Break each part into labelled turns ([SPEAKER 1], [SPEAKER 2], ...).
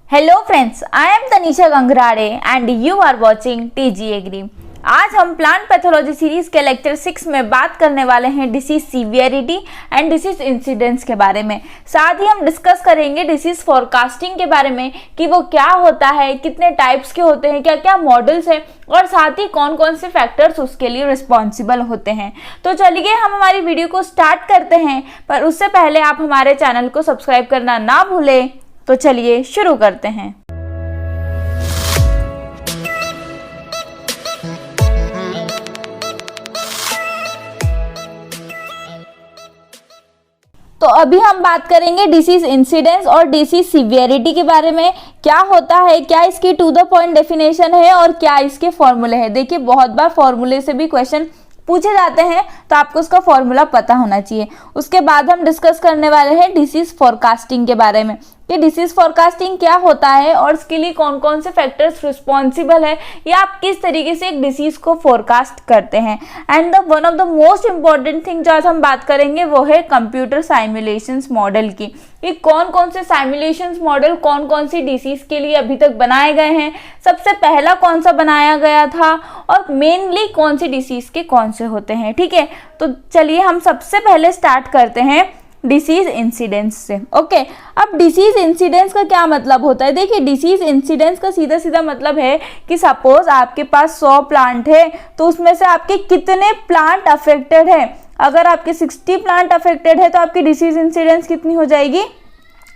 [SPEAKER 1] Hello friends, I am Tanisha Gangrade and you are watching TG agri. आज हम plant pathology series के lecture 6 में बात करने वाले हैं disease severity and disease incidence के बारे में। साथ ही हम डिस्कस करेंगे डिसीज फोरकास्टिंग के बारे में कि वो क्या होता है, कितने टाइप्स के होते हैं, क्या क्या मॉडल्स हैं और साथ ही कौन कौन से फैक्टर्स उसके लिए रिस्पॉन्सिबल होते हैं। तो चलिए हम हमारी वीडियो को स्टार्ट करते हैं, पर उससे पहले आप हमारे चैनल को सब्सक्राइब करना ना भूलें। तो चलिए शुरू करते हैं। तो अभी हम बात करेंगे डिसीज इंसिडेंस और डिसीज सीवियरिटी के बारे में। क्या होता है, क्या इसकी टू द पॉइंट डेफिनेशन है और क्या इसके फॉर्मूले हैं। देखिए, बहुत बार फॉर्मूले से भी क्वेश्चन पूछे जाते हैं, तो आपको उसका फॉर्मूला पता होना चाहिए। उसके बाद हम डिस्कस करने वाले हैं डिसीज फोरकास्टिंग के बारे में कि डिसीज फोरकास्टिंग क्या होता है और इसके लिए कौन कौन से फैक्टर्स रिस्पॉन्सिबल है, या आप किस तरीके से एक डिसीज को फोरकास्ट करते हैं। And the one of the most important thing जो आज हम बात करेंगे वो है कंप्यूटर साइमुलेशंस मॉडल की, कि कौन कौन से साइमुलेशंस मॉडल कौन कौन सी डिसीज के लिए अभी तक बनाए गए हैं, सबसे पहला कौन सा बनाया गया था और मेनली कौन सी डिसीज के कौन से होते हैं। ठीक है, तो चलिए हम सबसे पहले स्टार्ट करते हैं डिसीज इंसिडेंस से। ओके, अब डिसीज इंसिडेंस का क्या मतलब होता है। देखिए, डिसीज इंसिडेंस का सीधा सीधा मतलब है कि सपोज आपके पास 100 प्लांट है, तो उसमें से आपके कितने प्लांट अफेक्टेड है। अगर आपके 60 प्लांट अफेक्टेड है तो आपकी डिसीज इंसिडेंस कितनी हो जाएगी,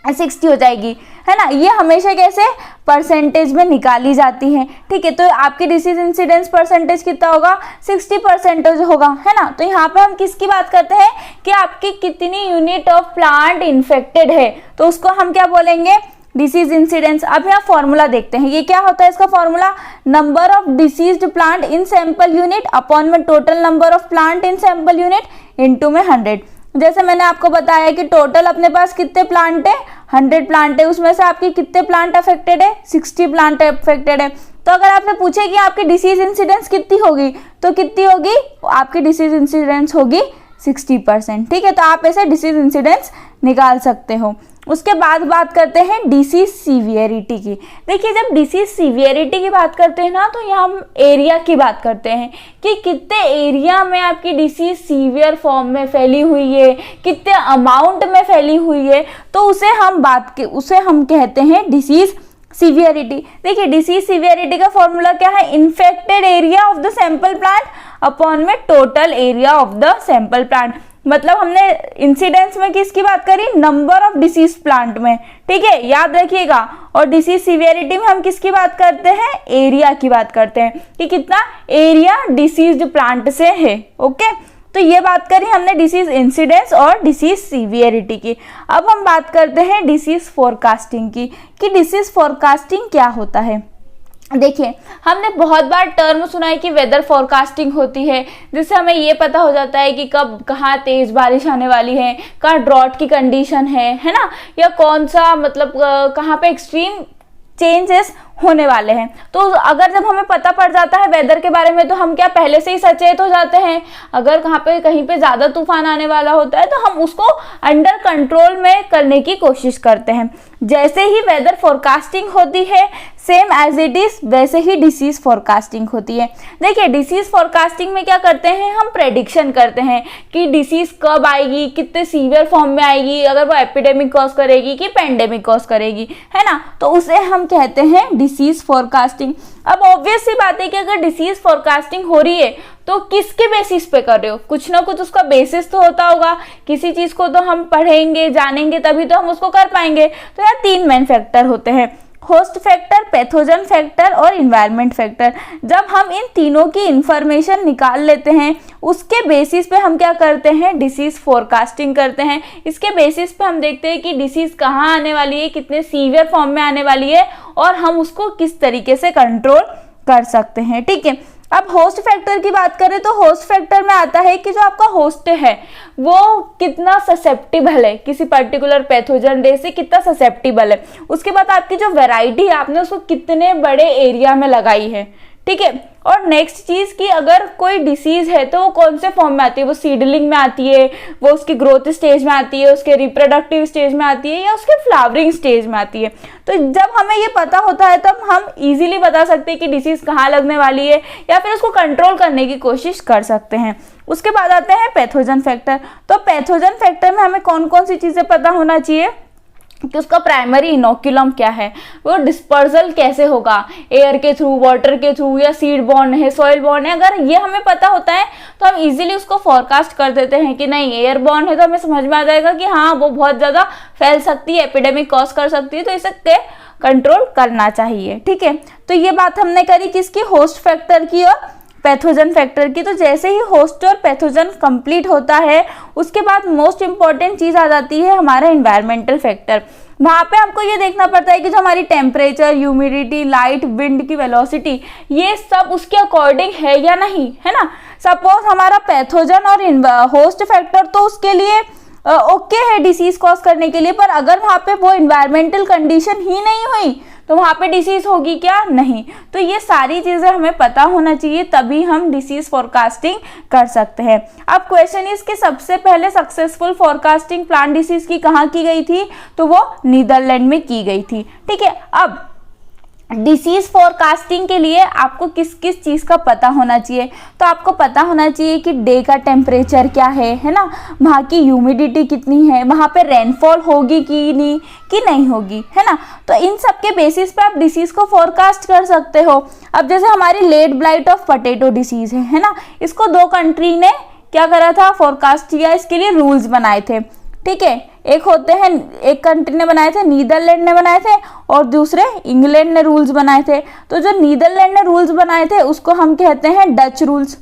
[SPEAKER 1] 60 हो जाएगी, है ना। ये हमेशा कैसे परसेंटेज में निकाली जाती है। ठीक है, तो आपकी डिसीज इंसिडेंस परसेंटेज कितना होगा, 60% होगा, है ना। तो यहाँ पे हम किसकी बात करते हैं कि आपकी कितनी यूनिट ऑफ प्लांट इन्फेक्टेड है, तो उसको हम क्या बोलेंगे, डिसीज इंसिडेंस। अब यहाँ फॉर्मूला देखते हैं, ये क्या होता है इसका formula, number of diseased plant in sample unit upon में total number of plant in sample unit into में 100। जैसे मैंने आपको बताया कि टोटल अपने पास कितने प्लांट है, 100 प्लांट है, उसमें से आपके कितने प्लांट अफेक्टेड है, 60 प्लांट अफेक्टेड है। तो अगर आपने पूछे कि आपकी डिसीज इंसिडेंस कितनी होगी, तो कितनी होगी, आपकी डिसीज इंसिडेंस होगी 60%। ठीक है, तो आप ऐसे डिसीज इंसिडेंस निकाल सकते हो। उसके बाद बात करते हैं डिसीज सीवियरिटी की। देखिए, जब डिसीज सीवियरिटी की बात करते हैं ना, तो यहाँ हम एरिया की बात करते हैं कि कितने एरिया में आपकी डिसीज सीवियर फॉर्म में फैली हुई है, कितने अमाउंट में फैली हुई है, तो उसे हम कहते हैं डिसीज सीवियरिटी। देखिए, डिसीज सीवियरिटी का फॉर्मूला क्या है, infected area of the sample plant upon में total area of the sample plant. मतलब हमने इंसिडेंस में किसकी बात करी, नंबर ऑफ डिसीज प्लांट में। ठीक है, याद रखिएगा। और डिसीज सीवियरिटी में हम किसकी बात करते हैं, एरिया की बात करते हैं कि कितना एरिया डिसीज्ड प्लांट से है। ओके, तो ये बात करी हमने डिसीज इंसिडेंस और डिसीज सीवियरिटी की। अब हम बात करते हैं डिसीज फोरकास्टिंग की, कि डिसीज फोरकास्टिंग क्या होता है। देखिए, हमने बहुत बार टर्म सुना है कि वेदर फोरकास्टिंग होती है, जिससे हमें ये पता हो जाता है कि कब कहाँ तेज बारिश आने वाली है, कहाँ ड्रॉट की कंडीशन है ना, या कौन सा मतलब कहाँ पे एक्सट्रीम चेंजेस होने वाले हैं। तो अगर जब हमें पता पड़ जाता है वेदर के बारे में, तो हम क्या पहले से ही सचेत हो जाते हैं। अगर कहीं पे ज्यादा तूफान आने वाला होता है, तो हम उसको अंडर कंट्रोल में करने की कोशिश करते हैं। जैसे ही वेदर फोरकास्टिंग होती है, सेम एज इट इज वैसे ही डिसीज फोरकास्टिंग होती है। देखिए, डिसीज फोरकास्टिंग में क्या करते हैं, हम प्रेडिक्शन करते हैं कि डिसीज कब आएगी, कितने सीवियर फॉर्म में आएगी, अगर वो एपिडेमिक कॉज करेगी कि पेंडेमिक कॉज करेगी, है ना। तो उसे हम कहते हैं डिसीज फोरकास्टिंग। अब ऑब्वियस सी बात है कि अगर डिसीज फोरकास्टिंग हो रही है, तो किसके बेसिस पे कर रहे हो, कुछ ना कुछ उसका बेसिस तो होता होगा। किसी चीज को तो हम पढ़ेंगे, जानेंगे, तभी तो हम उसको कर पाएंगे। तो यहाँ 3 मेन फैक्टर होते हैं, होस्ट फैक्टर, पैथोजन फैक्टर और इन्वायरमेंट फैक्टर। जब हम इन तीनों की इंफॉर्मेशन निकाल लेते हैं, उसके बेसिस पे हम क्या करते हैं, डिसीज फोरकास्टिंग करते हैं। इसके बेसिस पे हम देखते हैं कि डिसीज कहाँ आने वाली है, कितने सीवियर फॉर्म में आने वाली है, और हम उसको किस तरीके से कंट्रोल कर सकते हैं। ठीक है, अब होस्ट फैक्टर की बात करें, तो होस्ट फैक्टर में आता है कि जो आपका होस्ट है वो कितना ससेप्टिबल है, किसी पर्टिकुलर पैथोजन डे से कितना ससेप्टिबल है। उसके बाद आपकी जो वैरायटी है, आपने उसको कितने बड़े एरिया में लगाई है। ठीक है। और नेक्स्ट चीज कि अगर कोई डिसीज है तो वो कौन से फॉर्म में आती है, वो सीडलिंग में आती है, वो उसकी ग्रोथ स्टेज में आती है, उसके रिप्रोडक्टिव स्टेज में आती है, या उसके फ्लावरिंग स्टेज में आती है। तो जब हमें ये पता होता है तब हम इजीली बता सकते हैं कि डिसीज कहाँ लगने वाली है, या फिर उसको कंट्रोल करने की कोशिश कर सकते हैं। उसके बाद आते हैं पैथोजन फैक्टर। तो पैथोजन फैक्टर में हमें कौन कौन सी चीजें पता होना चाहिए कि उसका प्राइमरी इनोक्यूलम क्या है, वो डिस्पर्सल कैसे होगा, एयर के थ्रू, वाटर के थ्रू, या सीड बॉर्न है, सॉइल बॉर्न है। अगर ये हमें पता होता है तो हम इजीली उसको फोरकास्ट कर देते हैं कि नहीं एयर बॉर्न है, तो हमें समझ में आ जाएगा कि हाँ वो बहुत ज़्यादा फैल सकती है, एपिडेमिक कॉज कर सकती है, तो इसे कंट्रोल करना चाहिए। ठीक है, तो ये बात हमने करी किसकी, होस्ट फैक्टर की और पैथोजन फैक्टर की। तो जैसे ही होस्ट और पैथोजन कंप्लीट होता है उसके बाद मोस्ट इंपॉर्टेंट चीज आ जाती है हमारा एनवायरमेंटल फैक्टर। वहां पे हमको ये देखना पड़ता है कि जो हमारी टेम्परेचर, ह्यूमिडिटी, लाइट, विंड की वेलोसिटी, ये सब उसके अकॉर्डिंग है या नहीं, है ना। सपोज हमारा पैथोजन और होस्ट फैक्टर तो उसके लिए ओके है डिसीज कॉज करने के लिए, पर अगर वहां पे वो एनवायरमेंटल कंडीशन ही नहीं हुई तो वहां पे डिसीज होगी क्या, नहीं। तो ये सारी चीजें हमें पता होना चाहिए, तभी हम डिसीज फोरकास्टिंग कर सकते हैं। अब क्वेश्चन इज कि सबसे पहले सक्सेसफुल फोरकास्टिंग प्लांट डिसीज की कहाँ की गई थी, तो वो नीदरलैंड में की गई थी। ठीक है, अब डिसीज फोरकास्टिंग के लिए आपको किस किस चीज़ का पता होना चाहिए, तो आपको पता होना चाहिए कि डे का टेम्परेचर क्या है ना, वहाँ की ह्यूमिडिटी कितनी है, वहाँ पे रेनफॉल होगी कि नहीं होगी, है ना। तो इन सब के बेसिस पे आप डिसीज को फोरकास्ट कर सकते हो। अब जैसे हमारी late blight of potato disease है ना, इसको 2 कंट्री ने क्या करा था, फोरकास्ट किया, इसके लिए रूल्स बनाए थे। ठीक है, एक कंट्री ने बनाए थे, नीदरलैंड ने बनाए थे, और दूसरे इंग्लैंड ने रूल्स बनाए थे। तो जो नीदरलैंड ने रूल्स बनाए थे उसको हम कहते हैं डच रूल्स,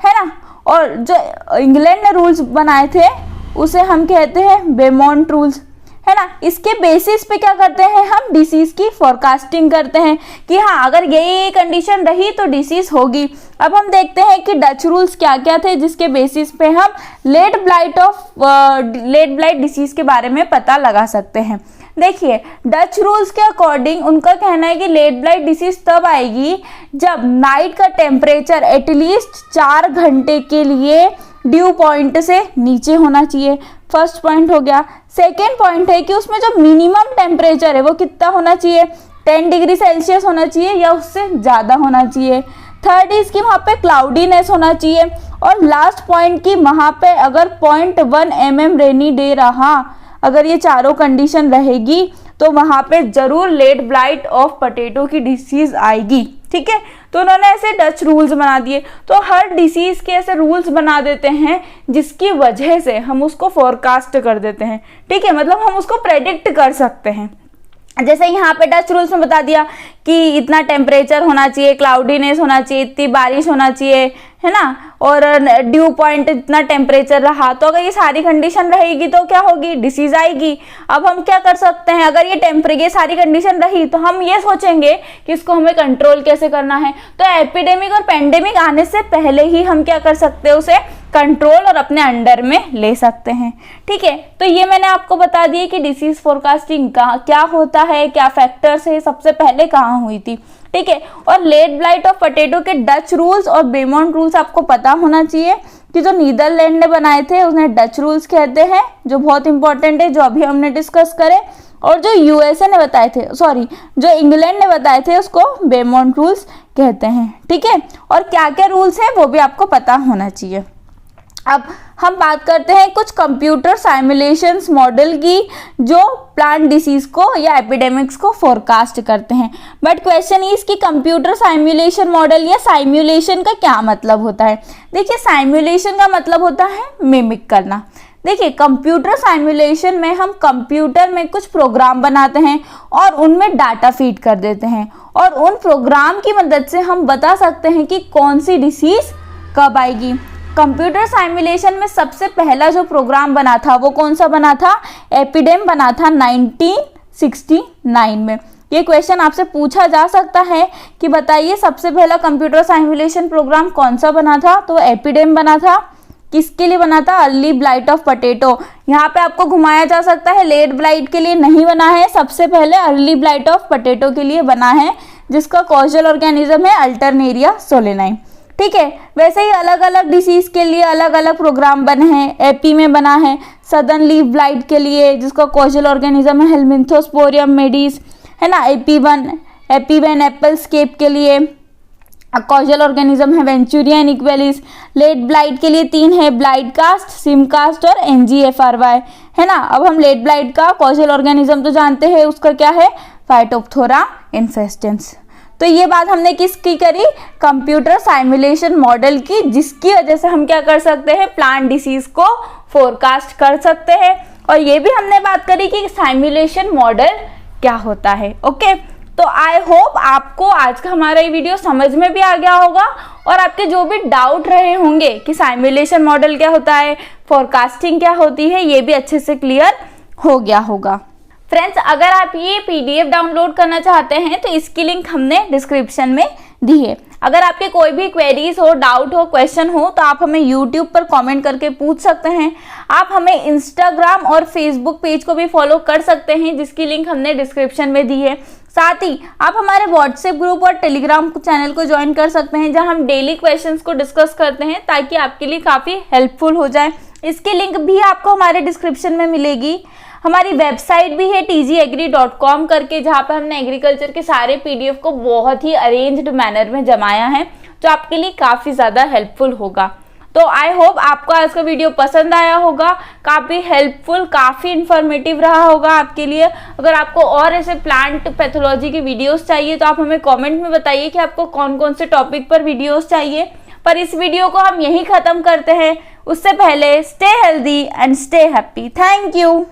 [SPEAKER 1] है ना, और जो इंग्लैंड ने रूल्स बनाए थे उसे हम कहते हैं बेमोंट रूल्स, है ना। इसके बेसिस पे क्या करते हैं, हम डिसीज की फोरकास्टिंग करते हैं कि हाँ अगर ये कंडीशन रही तो डिसीज होगी। अब हम देखते हैं कि डच रूल्स क्या क्या थे जिसके बेसिस पे हम लेट ब्लाइट डिसीज के बारे में पता लगा सकते हैं। देखिए, डच रूल्स के अकॉर्डिंग उनका कहना है कि लेट ब्लाइट डिसीज तब आएगी जब नाइट का टेम्परेचर एटलीस्ट 4 घंटे के लिए ड्यू पॉइंट से नीचे होना चाहिए। फर्स्ट पॉइंट हो गया। सेकेंड पॉइंट है कि उसमें जो मिनिमम टेम्परेचर है वो कितना होना चाहिए, 10 डिग्री सेल्सियस होना चाहिए या उससे ज़्यादा होना चाहिए। थर्ड इज कि वहाँ पे क्लाउडीनेस होना चाहिए। और लास्ट पॉइंट कि वहाँ पे अगर 0.1 mm रेनी डे रहा, अगर ये चारों कंडीशन रहेगी तो वहाँ पे जरूर लेट ब्लाइट ऑफ पोटैटो की डिसीज आएगी। ठीक है, तो उन्होंने ऐसे डच रूल्स बना दिए। तो हर डिसीज के ऐसे रूल्स बना देते हैं जिसकी वजह से हम उसको फोरकास्ट कर देते हैं। ठीक है, मतलब हम उसको प्रेडिक्ट कर सकते हैं। जैसे यहाँ पे डच रूल्स में बता दिया कि इतना टेम्परेचर होना चाहिए, क्लाउडीनेस होना चाहिए, इतनी बारिश होना चाहिए, है ना, और ड्यू पॉइंट इतना टेम्परेचर रहा, तो अगर ये सारी कंडीशन रहेगी तो क्या होगी, डिसीज आएगी। अब हम क्या कर सकते हैं, अगर ये सारी कंडीशन रही तो हम ये सोचेंगे कि इसको हमें कंट्रोल कैसे करना है। तो एपिडेमिक और पेंडेमिक आने से पहले ही हम क्या कर सकते हैं, उसे कंट्रोल और अपने अंडर में ले सकते हैं। ठीक है, तो ये मैंने आपको बता दिया कि डिसीज फोरकास्टिंग क्या होता है, क्या फैक्टर्स है, सबसे पहले कहाँ हुई थी। ठीक है, और लेट ब्लाइट ऑफ पोटैटो के डच रूल्स और बेमोंट रूल्स आपको पता होना चाहिए कि जो नीदरलैंड ने बनाए थे उन्हें डच रूल्स कहते हैं, जो बहुत इंपॉर्टेंट है, जो अभी हमने डिस्कस करे। और जो यूएसए ने बताए थे, जो इंग्लैंड ने बताए थे उसको बेमोंट रूल्स कहते हैं। ठीक है, और क्या क्या रूल्स है वो भी आपको पता होना चाहिए। अब हम बात करते हैं कुछ कंप्यूटर साइमुलेशंस मॉडल की जो प्लांट डिसीज को या एपिडेमिक्स को फोरकास्ट करते हैं। बट क्वेश्चन इज कि कंप्यूटर साइमुलेशन मॉडल या साइमुलेशन का क्या मतलब होता है। देखिए, साइमुलेशन का मतलब होता है मिमिक करना। देखिए, कंप्यूटर साइमुलेशन में हम कंप्यूटर में कुछ प्रोग्राम बनाते हैं और उनमें डाटा फीड कर देते हैं, और उन प्रोग्राम की मदद से हम बता सकते हैं कि कौन सी डिसीज कब आएगी। कंप्यूटर साइमुलेशन में सबसे पहला जो प्रोग्राम बना था वो कौन सा बना था, एपिडेम बना था 1969 में। ये क्वेश्चन आपसे पूछा जा सकता है कि बताइए सबसे पहला कंप्यूटर साइमुलेशन प्रोग्राम कौन सा बना था, तो एपिडेम बना था। किसके लिए बना था, अर्ली ब्लाइट ऑफ पोटैटो। यहाँ पे आपको घुमाया जा सकता है, लेट ब्लाइट के लिए नहीं बना है, सबसे पहले अर्ली ब्लाइट ऑफ पोटैटो के लिए बना है जिसका कॉजल ऑर्गेनिज्म है अल्टरनेरिया सोलेनाई। ठीक है, वैसे ही अलग अलग डिसीज के लिए अलग अलग प्रोग्राम बने हैं। एपी में बना है सदर्न लीफ ब्लाइट के लिए, जिसका कॉजल ऑर्गेनिज्म है हेलमिंथोस्पोरियम मेडिस, है ना। एपी1 एप्पल स्केप के लिए कॉजल ऑर्गेनिज्म है वेंचुरिया इक्वेलिस। लेट ब्लाइट के लिए 3 है, ब्लाइट कास्ट, सिम कास्ट और NGFRY, है ना। अब हम लेट ब्लाइट का कॉजल ऑर्गेनिज्म तो जानते हैं, उसका क्या है, फाइटोप्थोरा इन्फेस्टेंस। तो ये बात हमने किसकी करी, कंप्यूटर साइमुलेशन मॉडल की, जिसकी वजह से हम क्या कर सकते हैं, प्लांट डिसीज को फोरकास्ट कर सकते हैं। और ये भी हमने बात करी कि साइमुलेशन मॉडल क्या होता है। ओके, तो आई होप आपको आज का हमारा ये वीडियो समझ में भी आ गया होगा और आपके जो भी डाउट रहे होंगे कि साइमुलेशन मॉडल क्या होता है, फोरकास्टिंग क्या होती है, ये भी अच्छे से क्लियर हो गया होगा। फ्रेंड्स, अगर आप ये PDF डाउनलोड करना चाहते हैं तो इसकी लिंक हमने डिस्क्रिप्शन में दी है। अगर आपके कोई भी क्वेरीज हो, डाउट हो, क्वेश्चन हो तो आप हमें YouTube पर कमेंट करके पूछ सकते हैं। आप हमें Instagram और Facebook पेज को भी फॉलो कर सकते हैं, जिसकी लिंक हमने डिस्क्रिप्शन में दी है। साथ ही आप हमारे WhatsApp ग्रुप और टेलीग्राम चैनल को ज्वाइन कर सकते हैं, जहां हम डेली क्वेश्चंस को डिस्कस करते हैं, ताकि आपके लिए काफ़ी हेल्पफुल हो जाए। इसकी लिंक भी आपको हमारे डिस्क्रिप्शन में मिलेगी। हमारी वेबसाइट भी है tgagri.com करके, जहाँ पर हमने एग्रीकल्चर के सारे PDF को बहुत ही अरेंज्ड मैनर में जमाया है, जो आपके लिए काफ़ी ज़्यादा हेल्पफुल होगा। तो आई होप आपको आज का वीडियो पसंद आया होगा, काफ़ी हेल्पफुल, काफ़ी इन्फॉर्मेटिव रहा होगा आपके लिए। अगर आपको और ऐसे प्लांट पैथोलॉजी की वीडियोस चाहिए तो आप हमें कमेंट में बताइए कि आपको कौन कौन से टॉपिक पर वीडियोस चाहिए। पर इस वीडियो को हम यहीं ख़त्म करते हैं, उससे पहले stay healthy and stay happy. Thank you.